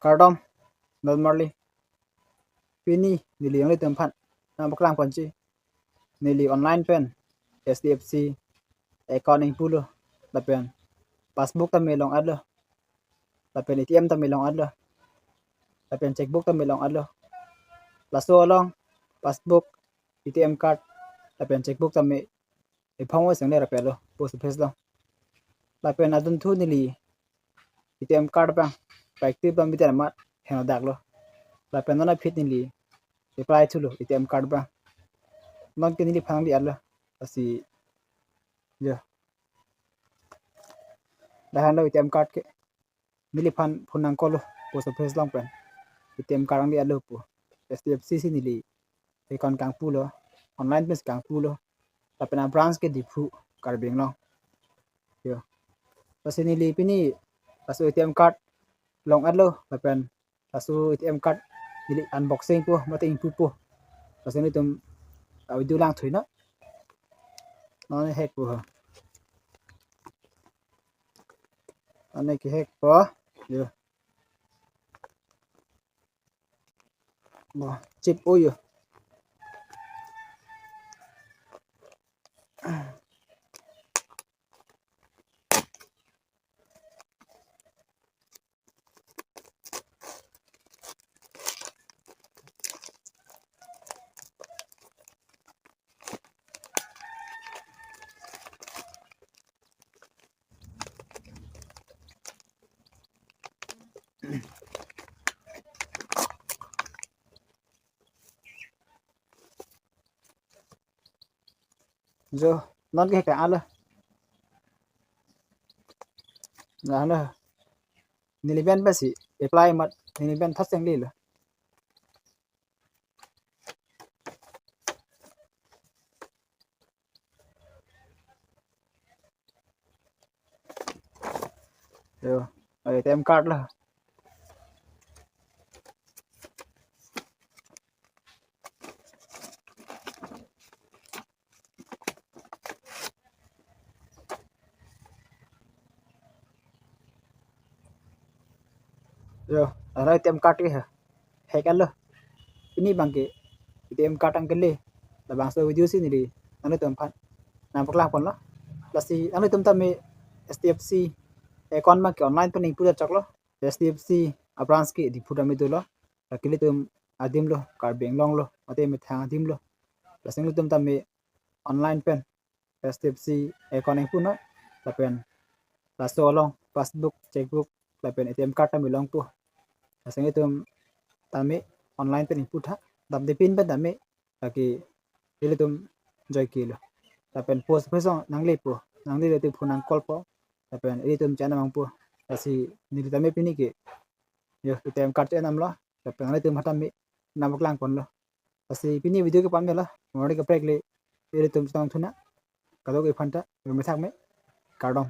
cardom normally pini nili ang litum phan na baklang panchi nili online pen SDFC accounting pulo lapen passbook tamilong adlo lapen ATM tamilong adlo lapen checkbook tamilong adlo laso along passbook ATM card lapen checkbook tami iphawo sang ne rapelo post office lo lapen adun thu nili ATM card bang active bang bitan mat heno daklo lapen na fit nili reply thulo ATM card bang non kinili phang di adlo asi ya dahan lo ATM card ke nili phan phunang kolo post office long pen ATM card ang di adlo pu SDFC si nili account kang pulo online pes kang pulo lapen branch ke dipu karbing long yo pasi nili pini pasu ATM card long adlo lapen pasu ATM card nili unboxing pu mate input pu pasi ni tum video lang thui na nó hack pu ha anh cái hack po yo mo chip oyo jo non cái cả lo là lo niliban basi apply mat niliban thắt sang li lo yo ATM card lo yo ara ATM card ke ha hack lo ini bangke ATM card ang kele la bang so video si nili anu tum phan na pakla pon lo lasi anu tum tami SDFC account ma ke online pening pura chaklo SDFC branch ke di pura mi dulo lakili tum adim lo karbing long lo ate mi thang adim lo lasing tum tami online pen SDFC account pu no lapen laso long passbook checkbook lapen ATM card tami long pu lasing tum tami online pen input ha dam de pin pen tami laki ili tum joy kilo lapen post pesong nangli pu nangli le tu phunang call po lapen ili tum chana mang pu asi nili tami pini ke yo ATM card che nam lo lapen ali tum hatami namak lang pon lo asi pini video ke pam la ngori ke prek le ili tum stong thuna kado ke phanta me thak me cardom